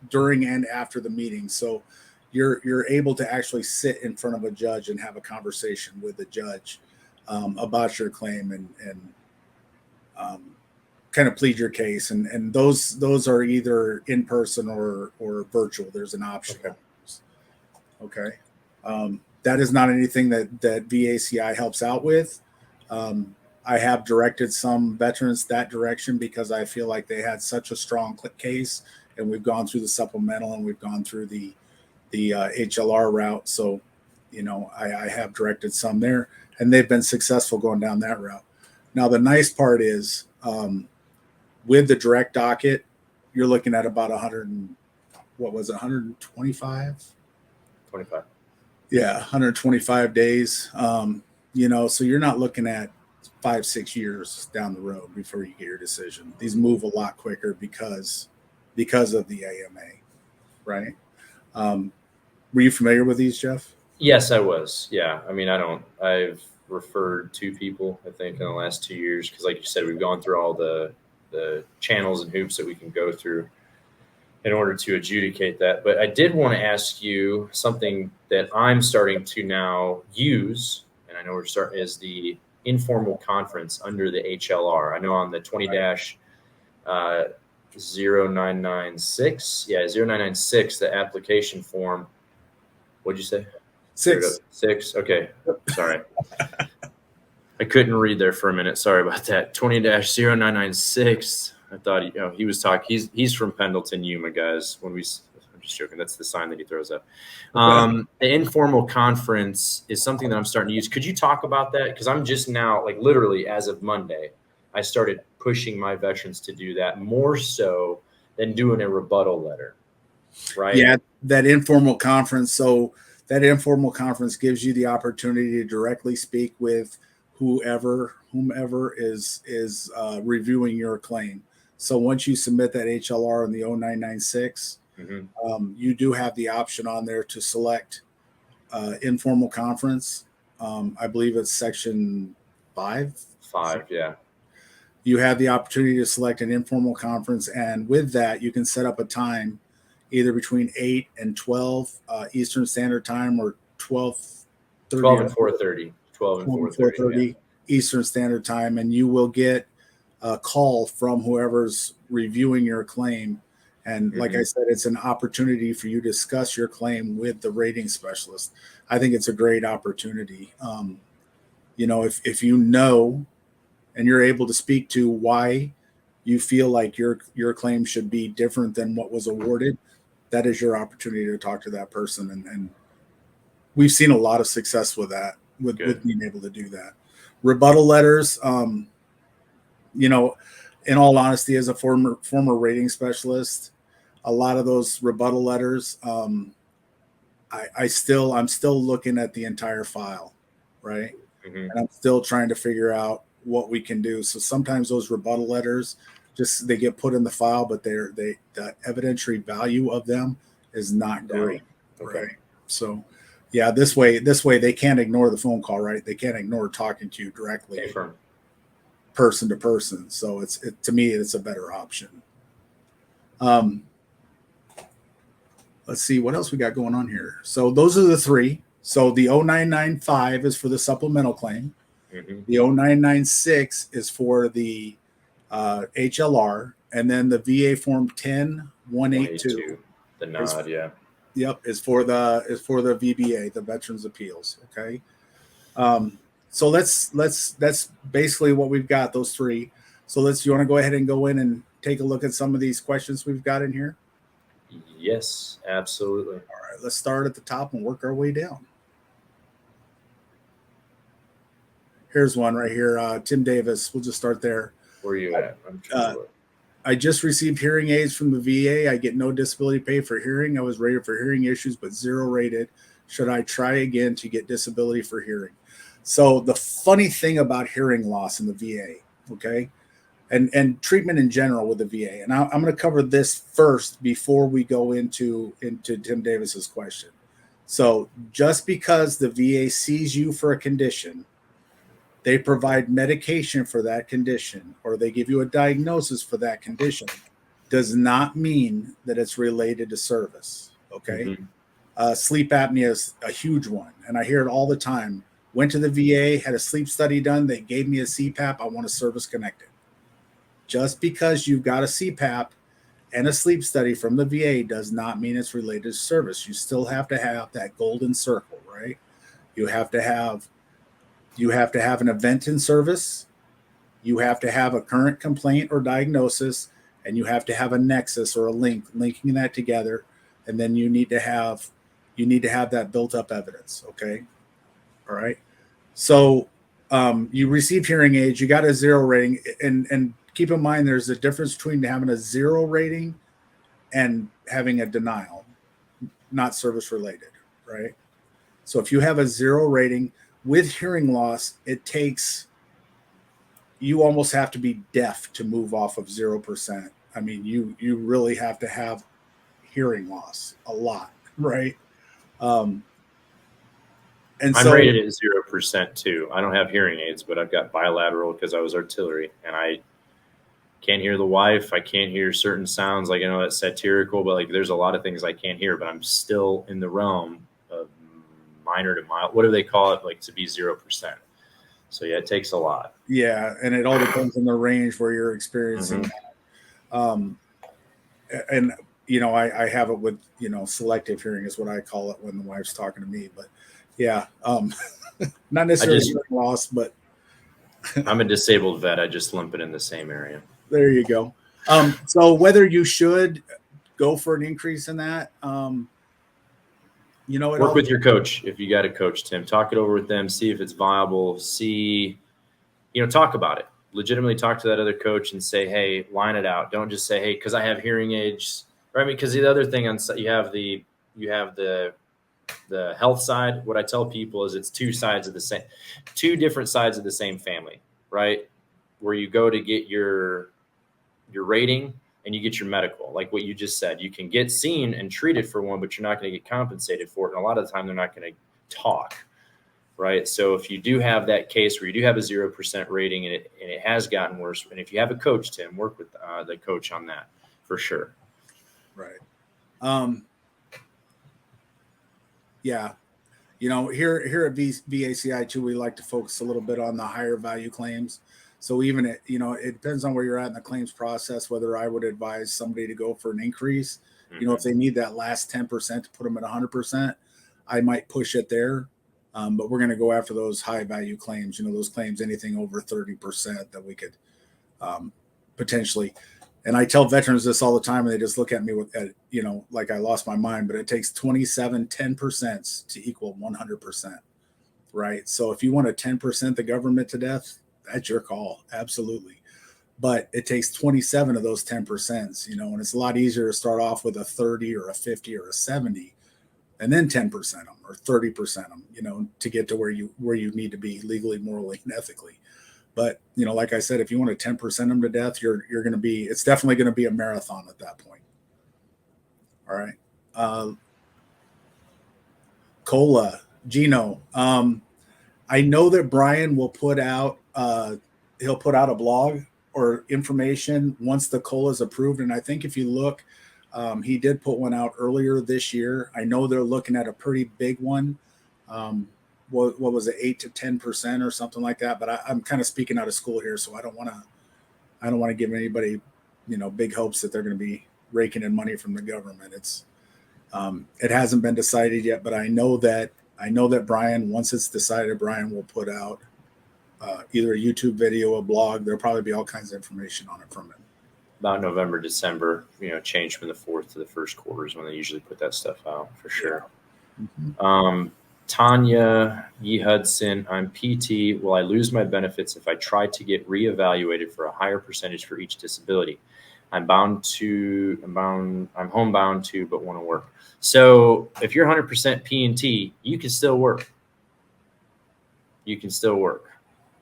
during and after the meeting. So you're able to actually sit in front of a judge and have a conversation with the judge about your claim and kind of plead your case. And those are either in person or virtual. There's an option. Okay. That is not anything that VACI helps out with. I have directed some veterans that direction because I feel like they had such a strong case, and we've gone through the supplemental and we've gone through the HLR route. So, I have directed some there, and they've been successful going down that route. Now, the nice part is with the direct docket, you're looking at about 125? 25. Yeah, 125 days. So you're not looking at 5-6 years down the road before you get your decision. These move a lot quicker because of the AMA, right? Were you familiar with these, Jeff? Yes, I was. Yeah. I mean, I've referred 2 people, I think, in the last 2 years. Cause like you said, we've gone through all the channels and hoops that we can go through in order to adjudicate that. But I did want to ask you something that I'm starting to now use. And I know we're starting is the informal conference under the HLR. I know on the 20-0996, 0996, the application form. What'd you say? 6. 6. Okay. Sorry. I couldn't read there for a minute. Sorry about that. 20-0996. I thought he was talking. He's from Pendleton, Yuma, guys. I'm just joking. That's the sign that he throws up. The informal conference is something that I'm starting to use. Could you talk about that? Because I'm just now, like literally as of Monday, I started pushing my veterans to do that more so than doing a rebuttal letter. Right? Yeah, that informal conference. So that informal conference gives you the opportunity to directly speak with whomever is reviewing your claim. So once you submit that HLR in the 0996, you do have the option on there to select informal conference. I believe it's section 5. 5, yeah. You have the opportunity to select an informal conference, and with that, you can set up a time either between 8 and 12 Eastern Standard Time or 12 and 4:30. 12 and 4:30 Eastern Standard Time, and you will get a call from whoever's reviewing your claim. And like I said, it's an opportunity for you to discuss your claim with the rating specialist. I think it's a great opportunity. If you know and you're able to speak to why you feel like your claim should be different than what was awarded, that is your opportunity to talk to that person. And we've seen a lot of success with that, with being able to do that. Rebuttal letters, in all honesty, as a former rating specialist, a lot of those rebuttal letters, I'm still looking at the entire file, right? And I'm still trying to figure out what we can do. So sometimes those rebuttal letters they get put in the file, but the evidentiary value of them is not great, right? So yeah, this way they can't ignore the phone call, right? They can't ignore talking to you directly, person to person. So to me, it's a better option. Let's see what else we got going on here. So those are the 3. So the 0995 is for the supplemental claim. The 0996 is for the HLR, and then the VA form 10182. The nod, yeah. Yep, is for the VBA, the Veterans Appeals. Okay. So that's basically what we've got, those 3. So you want to go ahead and go in and take a look at some of these questions we've got in here? Yes, absolutely. All right, let's start at the top and work our way down. Here's one right here. Tim Davis, we'll just start there. Where are you at? I just received hearing aids from the VA. I get no disability pay for hearing. I was rated for hearing issues, but 0 rated. Should I try again to get disability for hearing? So the funny thing about hearing loss in the VA, Okay. And treatment in general with the VA. And I'm going to cover this first before we go into Tim Davis's question. So just because the VA sees you for a condition, they provide medication for that condition, or they give you a diagnosis for that condition, does not mean that it's related to service. Okay. Sleep apnea is a huge one, and I hear it all the time. Went to the VA, had a sleep study done. They gave me a CPAP. I want to service connect it. Just because you've got a CPAP and a sleep study from the VA does not mean it's related to service. You still have to have that golden circle, right? You have to have an event in service. You have to have a current complaint or diagnosis, and you have to have a nexus or a link linking that together. And then you need to have that built up evidence. Okay. All right. So you received hearing aids, you got a 0 rating, and keep in mind there's a difference between having a 0 rating and having a denial, not service related, right? So if you have a 0 rating with hearing loss, you almost have to be deaf to move off of 0%. I mean, you really have to have hearing loss a lot, right? And I'm rated at 0% too. I don't have hearing aids, but I've got bilateral because I was artillery, and I can't hear the wife. I can't hear certain sounds. Like, I know that's satirical, but like there's a lot of things I can't hear, but I'm still in the realm of minor to mild. What do they call it? Like to be 0%. So yeah, it takes a lot. Yeah. And it all depends on the range where you're experiencing. And, I have it with, selective hearing is what I call it when the wife's talking to me, but yeah. Not necessarily hearing loss, but I'm a disabled vet. I just lump it in the same area. There you go. So whether you should go for an increase in that, work with your coach. If you got a coach, Tim, talk it over with them, see if it's viable, talk about it. Legitimately talk to that other coach and say, hey, line it out. Don't just say, hey, because I have hearing aids. Right? I mean, because the other thing you have the health side. What I tell people is it's two different sides of the same family, right? Where you go to get your rating and you get your medical, like what you just said. You can get seen and treated for one, but you're not going to get compensated for it. And a lot of the time they're not going to talk, right? So if you do have that case where you do have a 0% rating and it has gotten worse, and if you have a coach, Tim, work with the coach on that for sure. Right. Yeah. Here at VACI too, we like to focus a little bit on the higher value claims. So even it depends on where you're at in the claims process, whether I would advise somebody to go for an increase. Mm-hmm. If they need that last 10% to put them at 100%, I might push it there. But we're going to go after those high value claims, those claims, anything over 30% that we could potentially. And I tell veterans this all the time, and they just look at me like I lost my mind, but it takes 10% to equal 100%. Right. So if you want to 10% the government to death, that's your call. Absolutely. But it takes 27 of those 10%, and it's a lot easier to start off with a 30 or a 50 or a 70 and then 10% them or 30% them, to get to where you need to be legally, morally, and ethically. But, like I said, if you want to 10% them to death, it's definitely going to be a marathon at that point. All right. Cola, Gino. I know that Brian will put out, he'll put out a blog or information once the COLA is approved. And I think if you look, he did put one out earlier this year. I know they're looking at a pretty big one. What was it, 8 to 10% or something like that? But I'm kind of speaking out of school here, so I don't want to give anybody, big hopes that they're going to be raking in money from the government. It hasn't been decided yet, but I know that Brian, once it's decided, Brian will put out either a YouTube video, a blog. There'll probably be all kinds of information on it from him. About November, December, change from the fourth to the first quarter is when they usually put that stuff out for sure. Yeah. Mm-hmm. Tanya Yee Hudson, I'm PT. Will I lose my benefits if I try to get reevaluated for a higher percentage for each disability? I'm homebound to, but want to work. So if you're 100% P&T, you can still work.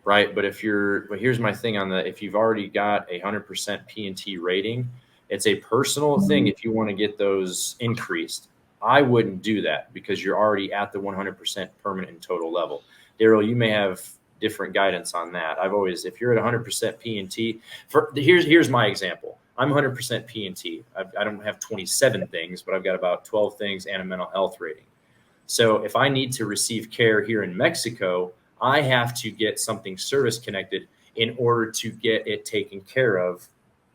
right? But here's my thing on if you've already got a 100% P&T rating, it's a personal thing if you want to get those increased. I wouldn't do that because you're already at the 100% permanent and total level. Daryl, you may have different guidance on that. If you're at 100% P&T, here's my example. I'm 100% P&T. I don't have 27 things, but I've got about 12 things and a mental health rating. So if I need to receive care here in Mexico, I have to get something service connected in order to get it taken care of,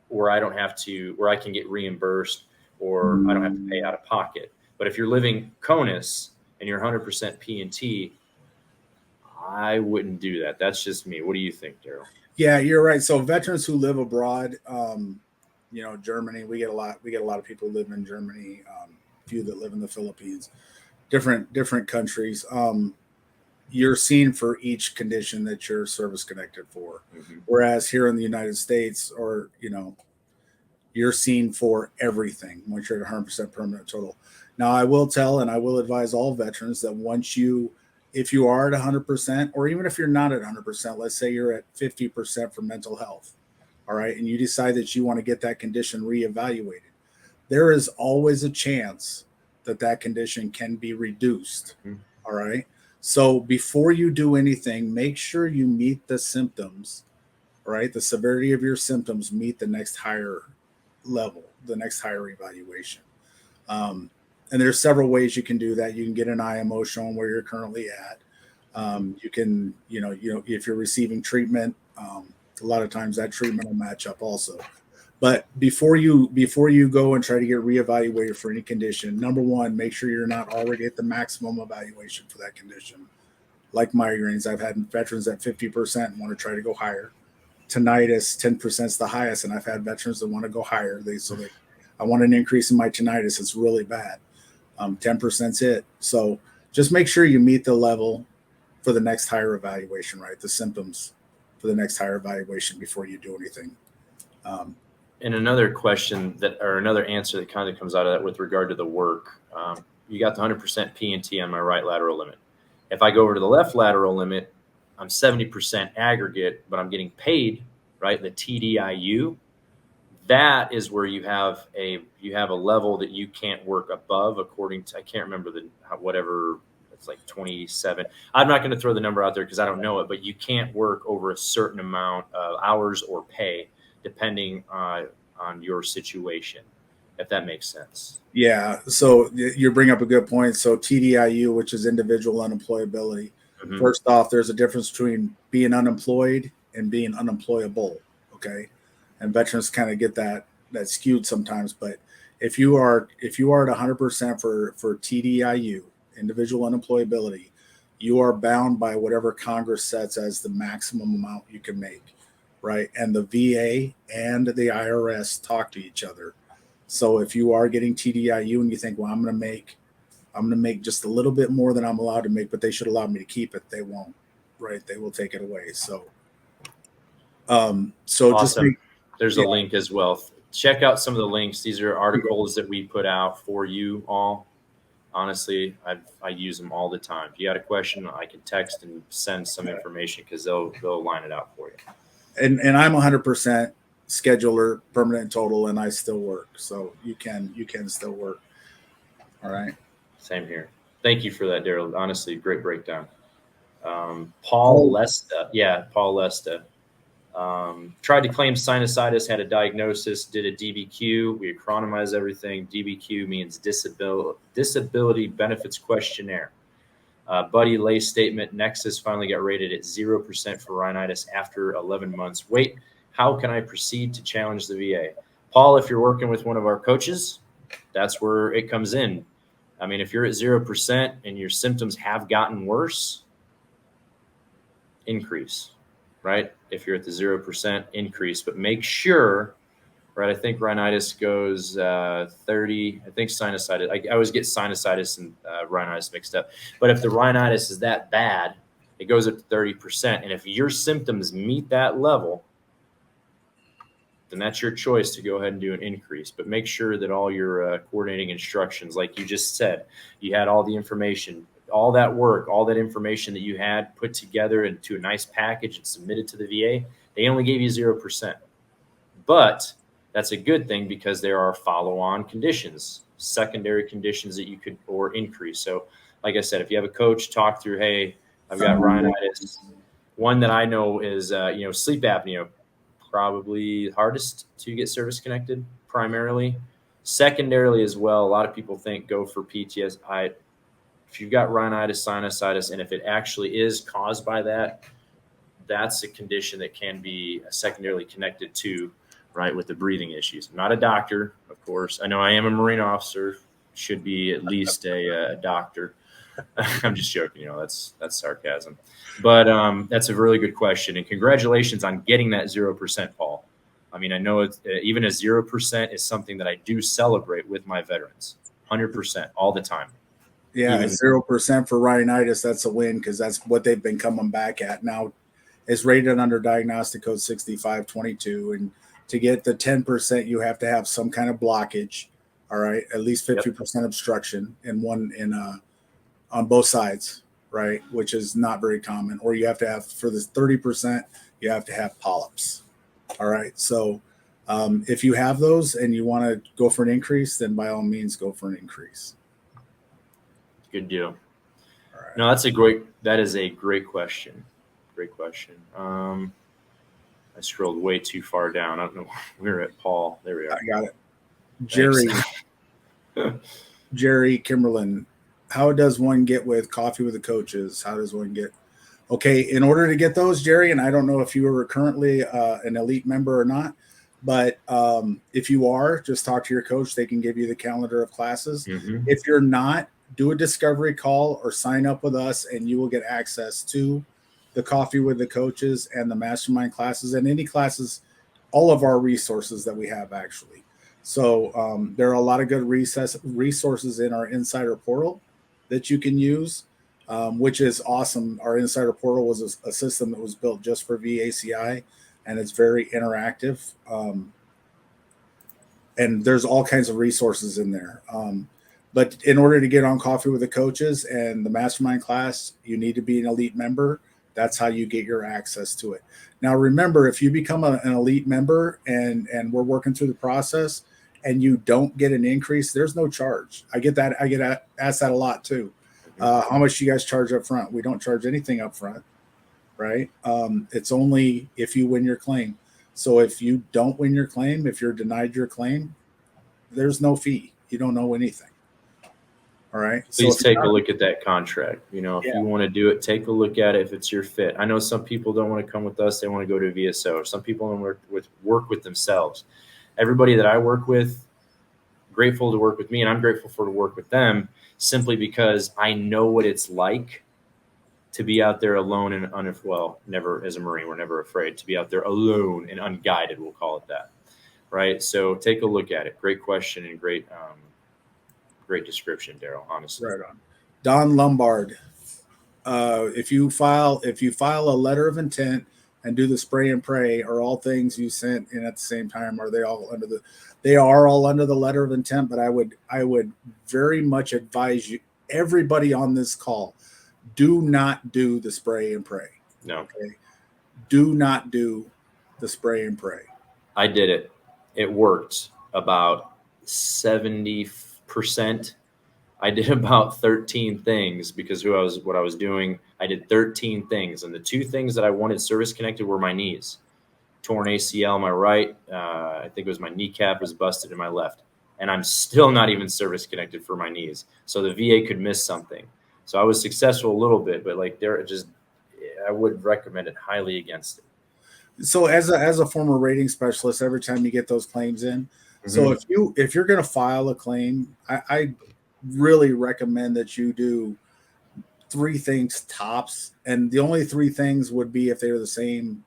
where I can get reimbursed or I don't have to pay out of pocket. But if you're living CONUS and you're 100% P&T, I wouldn't do that. That's just me. What do you think, Daryl? Yeah, you're right. So veterans who live abroad, Germany, we get a lot of people who live in Germany, few that live in the Philippines, different countries. You're seen for each condition that you're service connected for. Mm-hmm. Whereas here in the United States, you're seen for everything once you're at 100% permanent total. Now, I will tell and I will advise all veterans that if you are at 100%, or even if you're not at 100%, let's say you're at 50% for mental health, all right, and you decide that you want to get that condition reevaluated, there is always a chance that condition can be reduced, mm-hmm. All right? So before you do anything, make sure you meet the symptoms, right? The severity of your symptoms meet the next higher level, the next higher evaluation. And there's several ways you can do that. You can get an IMO shown where you're currently at. You can, if you're receiving treatment, a lot of times that treatment will match up also. But before you go and try to get reevaluated for any condition, number one, make sure you're not already at the maximum evaluation for that condition. Like migraines, I've had veterans at 50% and want to try to go higher. Tinnitus, 10% is the highest, and I've had veterans that want to go higher. I want an increase in my tinnitus. It's really bad. 10%'s it. So just make sure you meet the level for the next higher evaluation, right? The symptoms for the next higher evaluation before you do anything. And another question another answer that kind of comes out of that with regard to the work, you got the 100% P&T on my right lateral limit. If I go over to the left lateral limit, I'm 70% aggregate, but I'm getting paid, right? The TDIU, that is where you have a level that you can't work above, according to, I can't remember it's like 27. I'm not going to throw the number out there because I don't know it, but you can't work over a certain amount of hours or pay depending on your situation, if that makes sense. Yeah. So you bring up a good point. So TDIU, which is individual unemployability. Mm-hmm. First off, there's a difference between being unemployed and being unemployable. Okay. And veterans kind of get that skewed sometimes. But if you are at 100% for TDIU, individual unemployability, you are bound by whatever Congress sets as the maximum amount you can make. Right. And the VA and the IRS talk to each other. So if you are getting TDIU and you think, well, I'm going to make just a little bit more than I'm allowed to make, but they should allow me to keep it, they won't. Right. They will take it away. So awesome. There's a link as well. Check out some of the links. These are articles that we put out for you all. Honestly, I use them all the time. If you got a question, I can text and send some information because they'll line it out for you. And I'm 100% scheduler, permanent and total, and I still work. So you can still work. All right. Same here. Thank you for that, Daryl. Honestly, great breakdown. Paul Lesta. Yeah, Paul Lesta. Tried to claim sinusitis, had a diagnosis, did a DBQ. We acronymized everything. DBQ means disability benefits questionnaire. Buddy lay statement, Nexus finally got rated at 0% for rhinitis after 11 months. Wait, how can I proceed to challenge the VA? Paul, if you're working with one of our coaches, that's where it comes in. I mean, if you're at 0% and your symptoms have gotten worse, increase, right? If you're at the 0%, increase, but make sure, right? I think rhinitis goes 30. I think sinusitis. I always get sinusitis and rhinitis mixed up. But if the rhinitis is that bad, it goes up to 30%. And if your symptoms meet that level, then that's your choice to go ahead and do an increase. But make sure that all your coordinating instructions, like you just said, you had all the information. all that work, all that information that you had put together into a nice package and submitted to the VA, they only gave you 0%. But that's a good thing because there are follow-on conditions, secondary conditions that you could or increase. So, like I said, if you have a coach, talk through, hey, I've got rhinitis. One that I know is, sleep apnea, probably hardest to get service connected primarily. Secondarily as well, a lot of people think go for PTSD. If you've got rhinitis, sinusitis, and if it actually is caused by that, that's a condition that can be secondarily connected to, right, with the breathing issues. I'm not a doctor, of course. I know I am a Marine officer, should be at least a doctor. I'm just joking, that's sarcasm. But that's a really good question. And congratulations on getting that 0%, Paul. I mean, I know it's, even a 0% is something that I do celebrate with my veterans, 100% all the time. Yeah, 0% for rhinitis, that's a win because that's what they've been coming back at. Now, it's rated under diagnostic code 6522. And to get the 10%, you have to have some kind of blockage, all right, at least 50% obstruction on both sides, right, which is not very common. Or you have to have, for the 30%, you have to have polyps, all right. So if you have those and you want to go for an increase, then by all means go for an increase. Good deal. All right. No, that is a great question. Great question. I scrolled way too far down. I don't know. We're at Paul. There we are. I got it. Jerry Kimberlin. How does one get with coffee with the coaches? How does one get? Okay, in order to get those, Jerry, and I don't know if you are currently an elite member or not, but if you are, just talk to your coach. They can give you the calendar of classes. Mm-hmm. If you're not, do a discovery call or sign up with us, and you will get access to the coffee with the coaches and the mastermind classes and any classes, all of our resources that we have actually. So there are a lot of good resources in our insider portal that you can use, which is awesome. Our insider portal was a system that was built just for VACI, and it's very interactive. And there's all kinds of resources in there. But in order to get on coffee with the coaches and the mastermind class, you need to be an elite member. That's how you get your access to it. Now, remember, if you become an elite member and we're working through the process and you don't get an increase, there's no charge. I get that. I get asked that a lot too. How much do you guys charge up front? We don't charge anything up front, right? It's only if you win your claim. So if you don't win your claim, if you're denied your claim, there's no fee. You don't know anything. All right. Please take a look at that contract. If you want to do it, take a look at it if it's your fit. I know some people don't want to come with us. They want to go to a VSO. Some people want to work with themselves. Everybody that I work with, grateful to work with me, and I'm grateful to work with them simply because I know what it's like to be out there alone and never as a Marine, we're never afraid to be out there alone and unguided. We'll call it that. Right. So take a look at it. Great question and great description, Daryl, honestly. Right on. Don Lombard. If you file a letter of intent and do the spray and pray, are all things you sent in at the same time, are they all they are all under the letter of intent, but I would very much advise you, everybody on this call, do not do the spray and pray. No. Okay. Do not do the spray and pray. I did it. It worked about 70%. I did about 13 things because what I was doing. I did 13 things, and the two things that I wanted service connected were my knees. Torn ACL, my right. I think it was my kneecap was busted in my left, and I'm still not even service connected for my knees. So the VA could miss something. So I was successful a little bit, but I would recommend it highly against it. So as a former rating specialist, every time you get those claims in, so if you're going to file a claim, I really recommend that you do 3 things tops, and the only 3 things would be if they were the same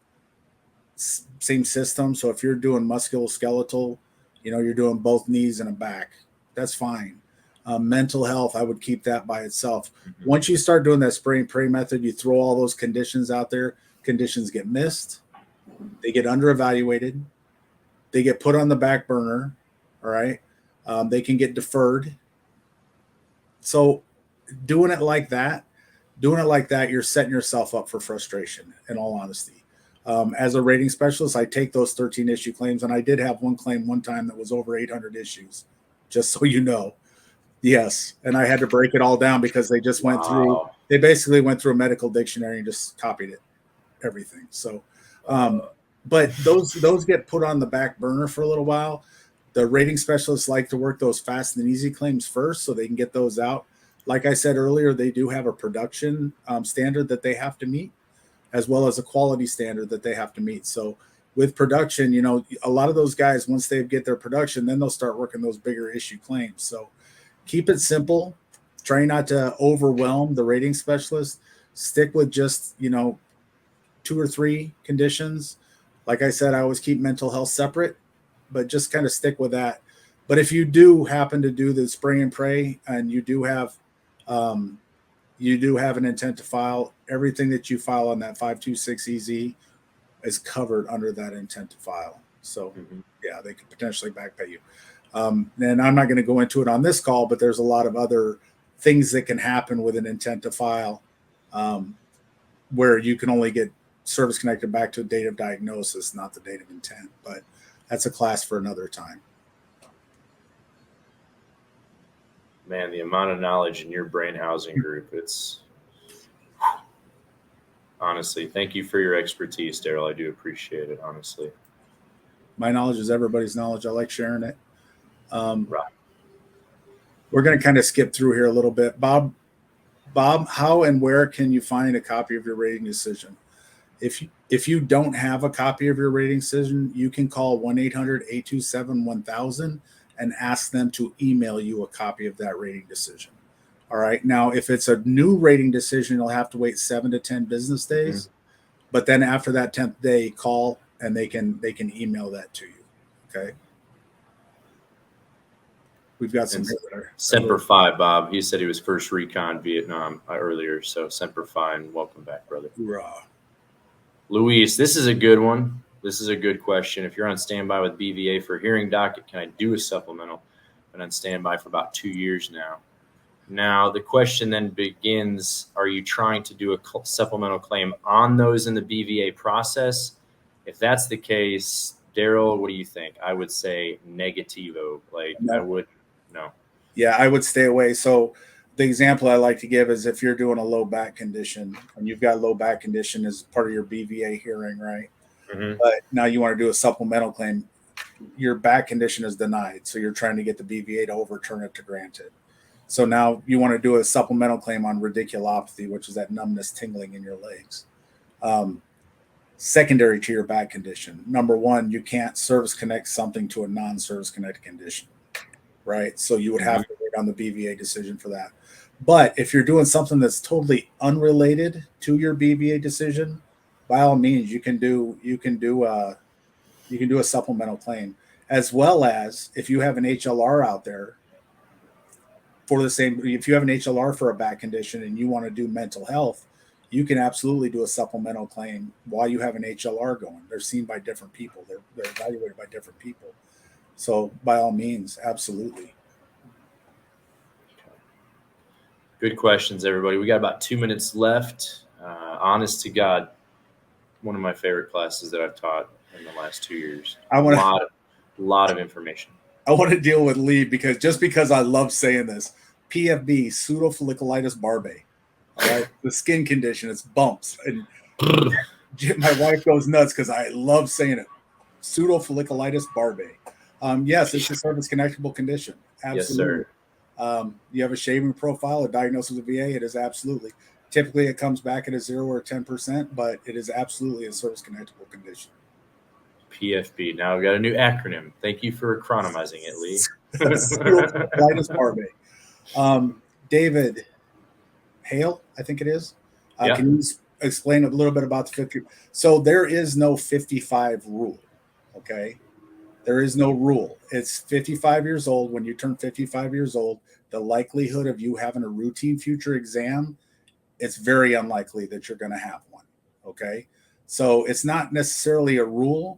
system. So if you're doing musculoskeletal, you're doing both knees and a back, that's fine. Mental health, I would keep that by itself. Once you start doing that spray and pray method, you throw all those conditions out there. Conditions get missed. They get under-evaluated. They get put on the back burner. All right. They can get deferred. So doing it like that, you're setting yourself up for frustration. In all honesty, as a rating specialist, I take those 13 issue claims, and I did have one claim one time that was over 800 issues. Just so you know, yes, and I had to break it all down because they just went through. Wow. They basically went through a medical dictionary and just copied it, everything. So, but those get put on the back burner for a little while. The rating specialists like to work those fast and easy claims first so they can get those out. Like I said earlier, they do have a production standard that they have to meet, as well as a quality standard that they have to meet. So with production, a lot of those guys, once they get their production, then they'll start working those bigger issue claims. So keep it simple. Try not to overwhelm the rating specialist. Stick with just, 2 or 3 conditions. Like I said, I always keep mental health separate, but just kind of stick with that. But if you do happen to do the spray and pray, and you do have an intent to file, everything that you file on that 526 EZ is covered under that intent to file. So yeah, they could potentially back pay you. And I'm not going to go into it on this call, but there's a lot of other things that can happen with an intent to file, where you can only get service connected back to a date of diagnosis, not the date of intent. But that's a class for another time. Man, the amount of knowledge in your brain housing group, it's honestly, thank you for your expertise, Daryl. I do appreciate it, honestly. My knowledge is everybody's knowledge. I like sharing it. Right. We're going to kind of skip through here a little bit. Bob, how and where can you find a copy of your rating decision? If you don't have a copy of your rating decision, you can call 1-800-827-1000 and ask them to email you a copy of that rating decision. All right. Now, if it's a new rating decision, you'll have to wait 7 to 10 business days. But then after that 10th day, call and they can email that to you. Okay. We've got some Semper Fi, Bob. He said he was first recon Vietnam earlier. So Semper Fi, and welcome back, brother. Hoorah. Luis, this is a good one. This is a good question. If you're on standby with BVA for hearing docket, can I do a supplemental? Been on standby for about 2 years now. Now, the question then begins, are you trying to do a supplemental claim on those in the BVA process? If that's the case, Daryl, what do you think? I would say negativo. No. I would, no. Yeah, I would stay away. So the example I like to give is if you're doing a low back condition and you've got low back condition as part of your BVA hearing, right? But now you want to do a supplemental claim, your back condition is denied. So you're trying to get the BVA to overturn it to grant it. So now you want to do a supplemental claim on radiculopathy, which is that numbness, tingling in your legs. Secondary to your back condition. Number one, you can't service connect something to a non-service connected condition, right? So you would have to wait on the BVA decision for that. But if you're doing something that's totally unrelated to your BVA decision, by all means, you can do a supplemental claim, as well as if you have an HLR out there for the same. If you have an HLR for a back condition and you want to do mental health, you can absolutely do a supplemental claim while you have an HLR going. They're seen by different people. They're evaluated by different people. So by all means, absolutely. Good questions, everybody. We got about 2 minutes left. Honest to God, one of my favorite classes that I've taught in the last 2 years. A lot of information. I want to deal with Lee because I love saying this. PFB, pseudofolliculitis barbae. All right, the skin condition, it's bumps, and my wife goes nuts because I love saying it. Pseudofolliculitis barbae. Yes, it's a service connectable condition. Absolutely. Yes, sir. You have a shaving profile, a diagnosis of VA. It is absolutely. Typically, it comes back at a 0 or 10%, but it is absolutely a service connectable condition. PFB. Now we've got a new acronym. Thank you for chronomizing it, Lee. Pseudofolliculitis barbae. David Hale, I think it is. Yeah. Can you explain a little bit about the 50? So there is no 55 rule, okay? There is no rule. It's 55 years old. When you turn 55 years old, the likelihood of you having a routine future exam, it's very unlikely that you're going to have one, okay? So it's not necessarily a rule.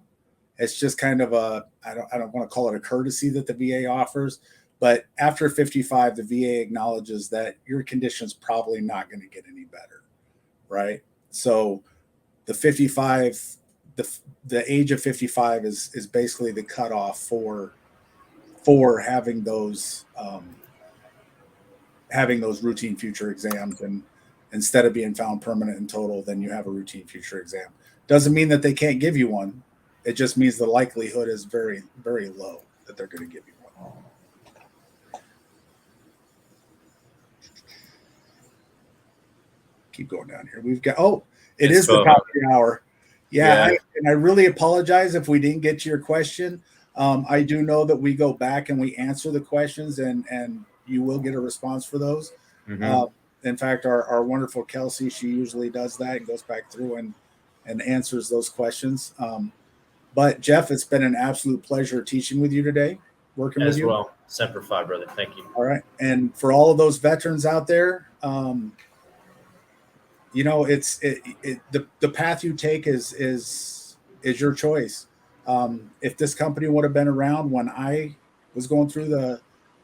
It's just kind of I don't want to call it a courtesy that the VA offers, But after 55, the VA acknowledges that your condition's probably not going to get any better, right? So the 55, the age of 55 is basically the cutoff for having those routine future exams. And instead of being found permanent and total, then you have a routine future exam. Doesn't mean that they can't give you one. It just means the likelihood is very, very low that they're going to give you one. Keep going down here. We've got, it is the top of the hour. Yeah. I really apologize if we didn't get to your question. I do know that we go back and we answer the questions, and you will get a response for those. Mm-hmm. In fact, our wonderful Kelsey, she usually does that and goes back through and answers those questions. But Jeff, it's been an absolute pleasure teaching with you today, working with you. As well. Semper Fi, brother. Thank you. All right. And for all of those veterans out there, the path you take is your choice. If this company would have been around when I was going through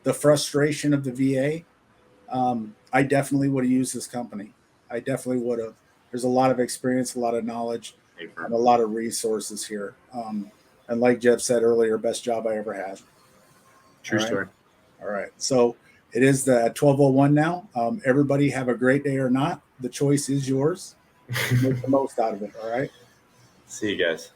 the frustration of the VA, I definitely would have used this company. I definitely would have. There's a lot of experience, a lot of knowledge, and a lot of resources here. And like Jeff said earlier, best job I ever had. True story. All right. So it is the 12:01 now. Everybody have a great day or not. The choice is yours. Make the most out of it. All right. See you guys.